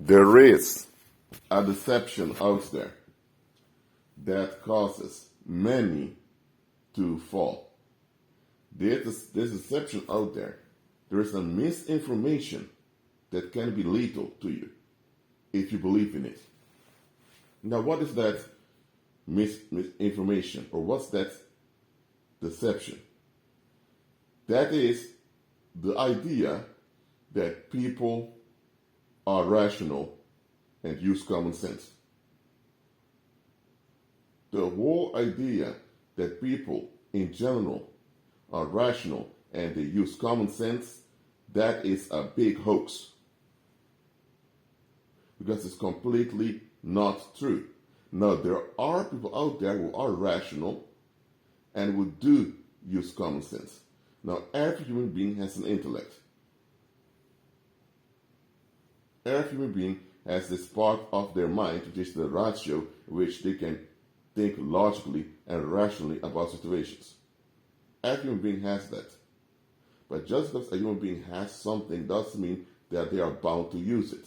There is a deception out there that causes many to fall. There's deception out there. There is a misinformation that can be lethal to you if you believe in it. Now, what is that misinformation, or what's that deception? That is the idea that people are rational and use common sense. The whole idea that people in general are rational and they use common sense, that is a big hoax. Because it's completely not true. Now, there are people out there who are rational and who do use common sense. Now, every human being has an intellect. Every human being has this part of their mind, which is the ratio, in which they can think logically and rationally about situations. Every human being has that. But just because a human being has something doesn't mean that they are bound to use it.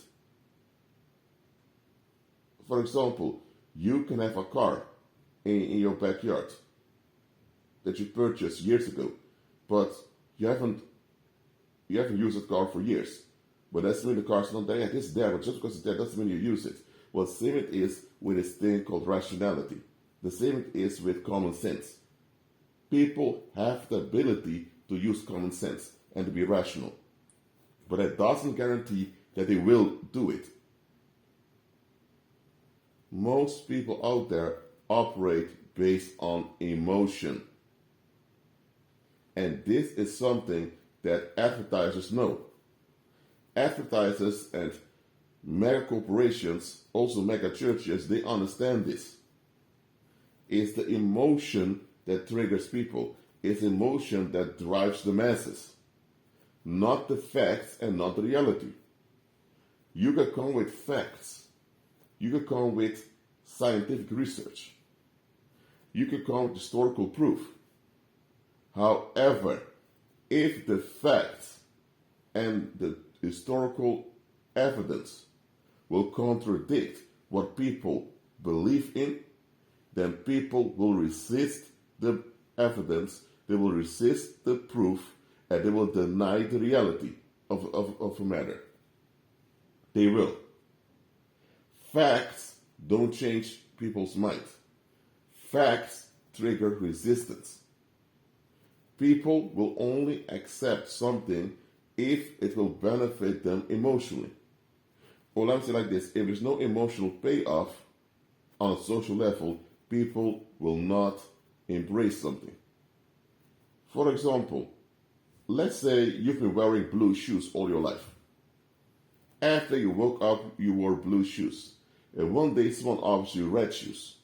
For example, you can have a car in your backyard that you purchased years ago, but you haven't used that car for years. But that doesn't mean the car's not there yet. It's there, but just because it's there doesn't mean you use it. Well, same it is with this thing called rationality. The same it is with common sense. People have the ability to use common sense and to be rational. But that doesn't guarantee that they will do it. Most people out there operate based on emotion. And this is something that advertisers know. Advertisers and mega corporations, also mega churches, they understand this. It's the emotion that triggers people. It's emotion that drives the masses. Not the facts and not the reality. You can come with facts. You can come with scientific research. You can come with historical proof. However, if the facts and the historical evidence will contradict what people believe in, then people will resist the evidence, they will resist the proof, and they will deny the reality of a matter. They will. Facts don't change people's minds. Facts trigger resistance. People will only accept something if it will benefit them emotionally. Or let me say like this, if there's no emotional payoff on a social level, people will not embrace something. For example, let's say you've been wearing blue shoes all your life. After you woke up, you wore blue shoes. And one day someone offers you red shoes.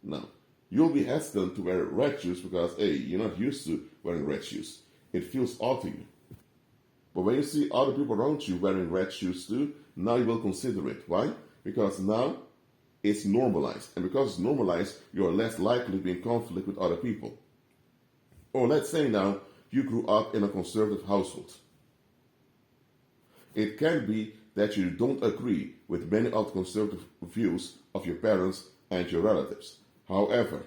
Now, you'll be hesitant to wear red shoes because, hey, you're not used to wearing red shoes. It feels odd to you. But when you see other people around you wearing red shoes too, now you will consider it. Why? Because now it's normalized. And because it's normalized, you are less likely to be in conflict with other people. Or let's say now you grew up in a conservative household. It can be that you don't agree with many of the conservative views of your parents and your relatives. However,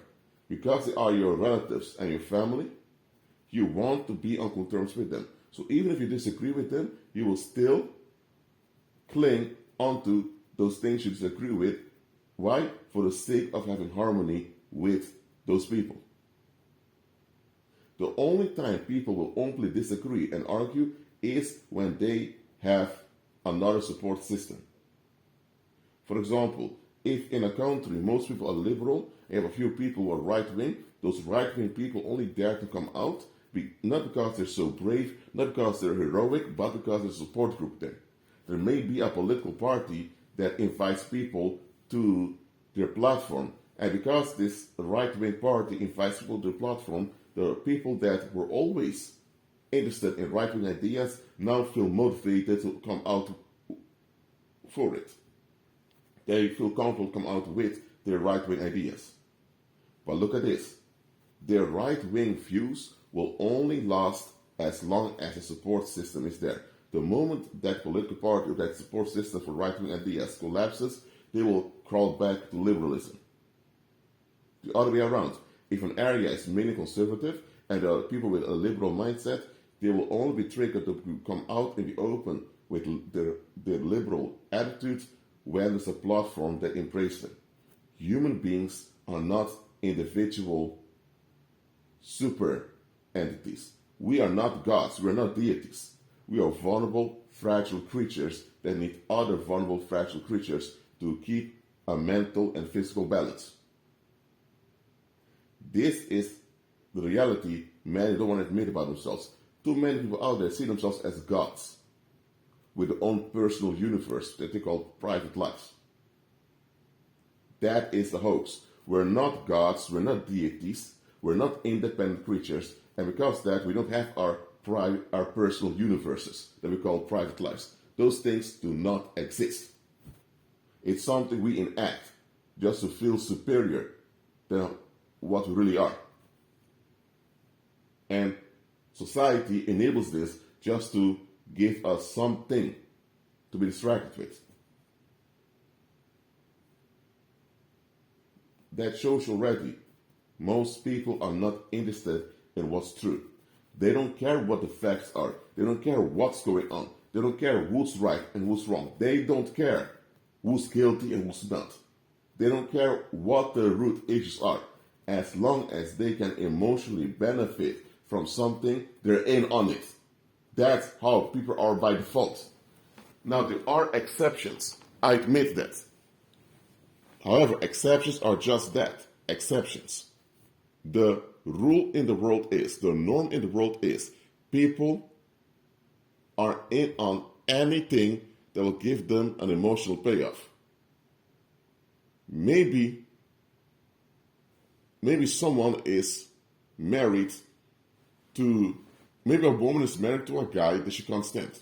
because they are your relatives and your family, you want to be on good terms with them. So even if you disagree with them, you will still cling onto those things you disagree with. Why? For the sake of having harmony with those people. The only time people will openly disagree and argue is when they have another support system. For example, if in a country most people are liberal, and you have a few people who are right-wing, those right-wing people only dare to come out, not because they're so brave, not because they're heroic, but because there's a support group there. There may be a political party that invites people to their platform, and because this right-wing party invites people to their platform, the people that were always interested in right-wing ideas now feel motivated to come out for it. They feel comfortable to come out with their right-wing ideas. But look at this. Their right-wing views will only last as long as the support system is there. The moment that political party or that support system for right-wing ideas collapses, they will crawl back to liberalism. The other way around. If an area is mainly conservative and there are people with a liberal mindset, they will only be triggered to come out in the open with their liberal attitudes when there's a platform that embraces them. Human beings are not individual super entities. We are not gods. We are not deities. We are vulnerable, fragile creatures that need other vulnerable, fragile creatures to keep a mental and physical balance. This is the reality many don't want to admit about themselves. Too many people out there see themselves as gods with their own personal universe that they call private lives. That is the hoax. We're not gods, we're not deities, we're not independent creatures, and because of that, we don't have our personal universes that we call private lives. Those things do not exist. It's something we enact just to feel superior than what we really are. And society enables this just to give us something to be distracted with. That shows already most people are not interested in what's true. They don't care what the facts are. They don't care what's going on. They don't care who's right and who's wrong. They don't care who's guilty and who's not. They don't care what the root issues are. As long as they can emotionally benefit from something, they're in on it. That's how people are by default. Now, there are exceptions. I admit that. However, exceptions are just that, exceptions. The rule in the world is, the norm in the world is, people are in on anything that will give them an emotional payoff. Maybe someone is married to, maybe a woman is married to a guy that she can't stand.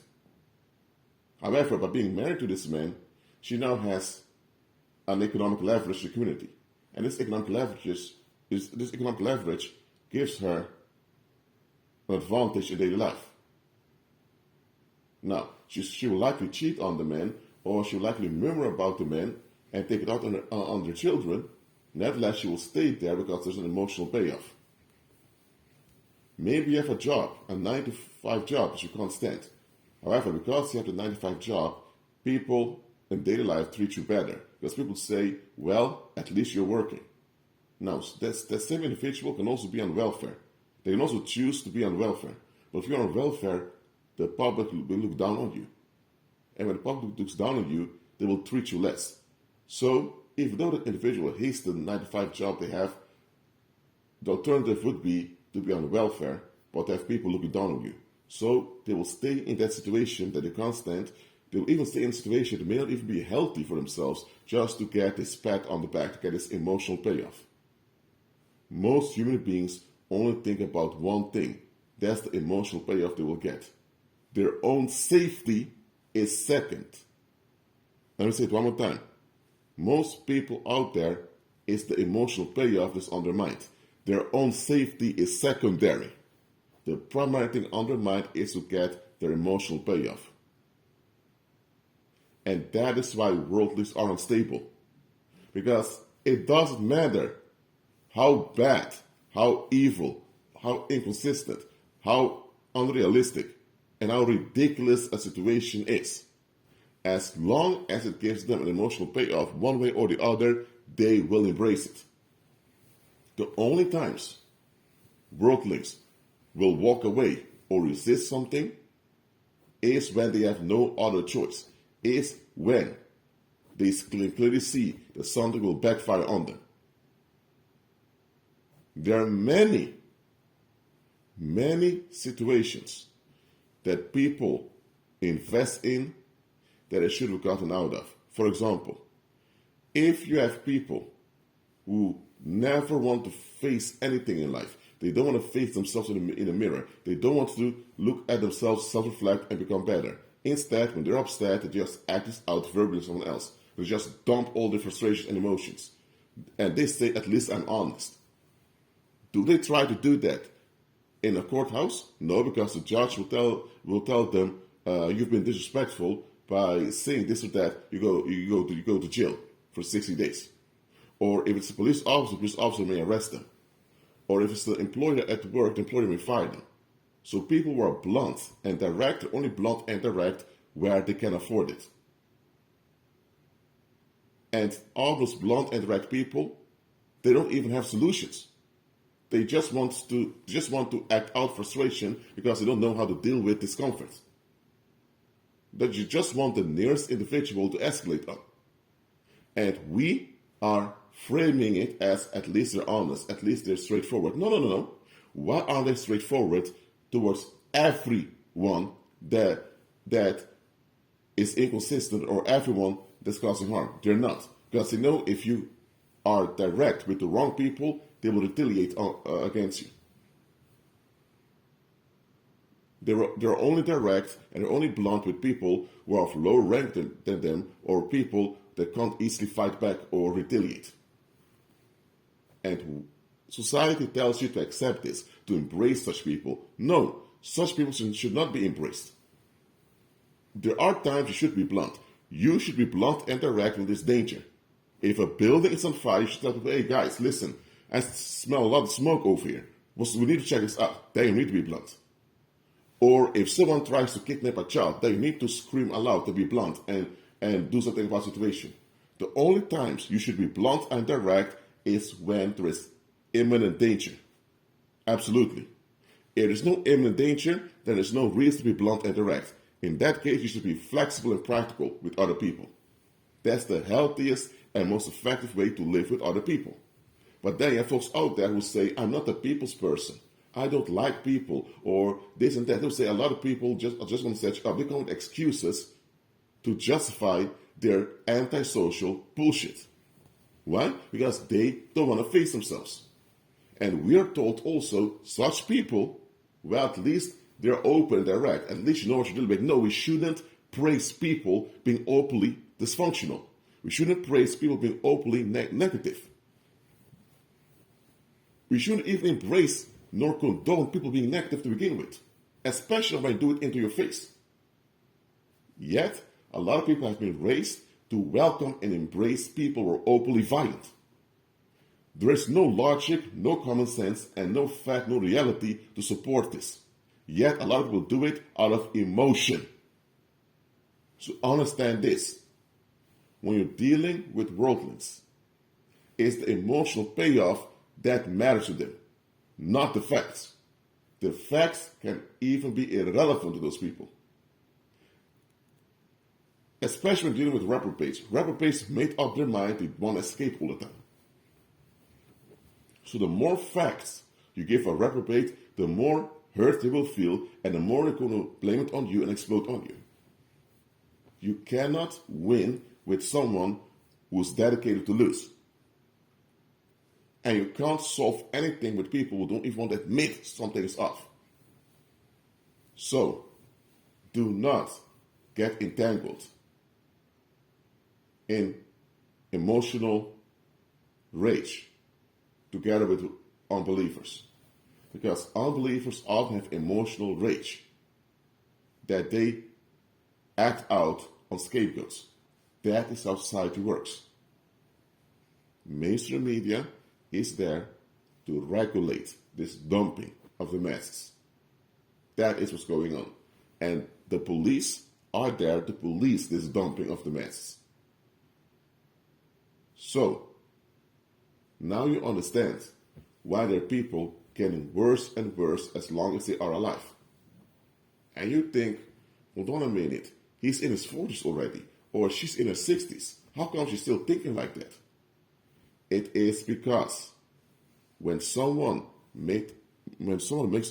However, by being married to this man, she now has an economic leverage in the community. And this economic leverage gives her an advantage in daily life. Now, she will likely cheat on the man, or she will likely murmur about the man and take it out on their children. Nevertheless, she will stay there because there's an emotional payoff. Maybe you have a job, a 9-to-5 job that you can't stand. However, because you have the 9-to-5 job, people in daily life treat you better. Because people say, well, at least you're working. Now, that same individual can also be on welfare. They can also choose to be on welfare. But if you're on welfare, the public will look down on you. And when the public looks down on you, they will treat you less. So, even though the individual hates the 9-to-5 job they have, the alternative would be to be on welfare, but to have people looking down on you. So, they will stay in that situation that they can't stand. They will even stay in a situation that may not even be healthy for themselves, just to get this pat on the back, to get this emotional payoff. Most human beings only think about one thing. That's the emotional payoff they will get. Their own safety is second. Let me say it one more time. Most people out there, is the emotional payoff that's on their mind. Their own safety is secondary. The primary thing on their mind is to get their emotional payoff. And that is why worldlings are unstable. Because it doesn't matter how bad, how evil, how inconsistent, how unrealistic, and how ridiculous a situation is. As long as it gives them an emotional payoff one way or the other, they will embrace it. The only times worldlings will walk away or resist something is when they have no other choice. Is when they clearly see that something will backfire on them. There are many situations that people invest in that they should have gotten out of. For example, if you have people who never want to face anything in life, they don't want to face themselves in a mirror, they don't want to look at themselves, self-reflect, and become better. Instead, when they're upset, they just act this out verbally to someone else. They just dump all their frustrations and emotions. And they say, at least I'm honest. Do they try to do that in a courthouse? No, because the judge will tell them, you've been disrespectful by saying this or that, you go to jail for 60 days. Or if it's a police officer may arrest them. Or if it's the employer at work, the employer may fire them. So people who are blunt and direct are only blunt and direct where they can afford it. And all those blunt and direct people, they don't even have solutions. They just want to act out frustration because they don't know how to deal with discomfort. That you just want the nearest individual to escalate on. And we are framing it as at least they're honest, at least they're straightforward. No. Why are they straightforward towards everyone that is inconsistent or everyone that's causing harm? They're not. Because they know if you are direct with the wrong people, they will retaliate against you. They're only direct and they're only blunt with people who are of lower rank than them or people that can't easily fight back or retaliate. And society tells you to accept this, to embrace such people. No, such people should not be embraced. There are times you should be blunt. You should be blunt and direct when there's danger. If a building is on fire, you should tell people, hey guys, listen, I smell a lot of smoke over here. We need to check this out. Then you need to be blunt. Or if someone tries to kidnap a child, then you need to scream aloud to be blunt and do something about the situation. The only times you should be blunt and direct is when there is imminent danger. Absolutely. If there's no imminent danger, then there's no reason to be blunt and direct. In that case, you should be flexible and practical with other people. That's the healthiest and most effective way to live with other people. But then you have folks out there who say, I'm not a people's person. I don't like people, or this and that. They'll say a lot of people just want to set you up. They come with excuses to justify their antisocial bullshit. Why? Because they don't want to face themselves. And we are told also, such people, well, at least they're open and direct. At least you know what you're dealing with. No, we shouldn't praise people being openly dysfunctional. We shouldn't praise people being openly negative. We shouldn't even embrace nor condone people being negative to begin with, especially when you do it into your face. Yet, a lot of people have been raised to welcome and embrace people who are openly violent. There is no logic, no common sense, and no fact, no reality to support this. Yet, a lot of people do it out of emotion. So understand this. When you're dealing with worldlings, it's the emotional payoff that matters to them, not the facts. The facts can even be irrelevant to those people. Especially when dealing with reprobates. Reprobates made up their mind they want to escape all the time. So the more facts you give a reprobate, the more hurt they will feel, and the more they're going to blame it on you and explode on you. You cannot win with someone who's dedicated to lose. And you can't solve anything with people who don't even want to admit something is off. So, do not get entangled in emotional rage together with unbelievers. Because unbelievers often have emotional rage that they act out on scapegoats. That is how society works. Mainstream media is there to regulate this dumping of the masses. That is what's going on. And the police are there to police this dumping of the masses. So, now you understand why there are people getting worse and worse as long as they are alive. And you think, hold on a minute, he's in his 40s already, or she's in her 60s. How come she's still thinking like that? It is because when someone makes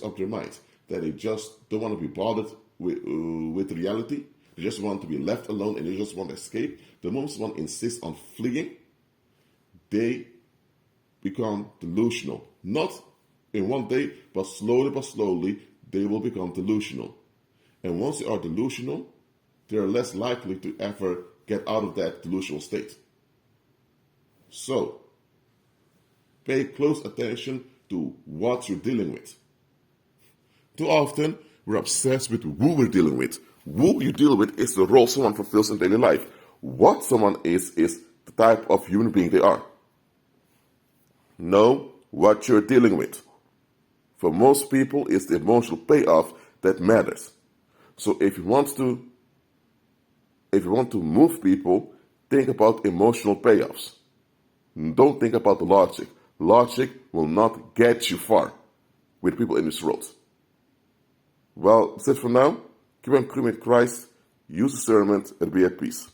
up their mind that they just don't want to be bothered with reality, they just want to be left alone and they just want to escape, the moment someone insists on fleeing, they become delusional. Not in one day, but slowly, they will become delusional. And once they are delusional, they are less likely to ever get out of that delusional state. So, pay close attention to what you're dealing with. Too often, we're obsessed with who we're dealing with, Who you deal with is the role someone fulfills in daily life. What someone is the type of human being they are. Know what you're dealing with. For most people, it's the emotional payoff that matters. So if you want to move people, think about emotional payoffs. Don't think about the logic. Logic will not get you far with people in this world. Well, that's it for now. Keep on coming with Christ, use discernment, and be at peace.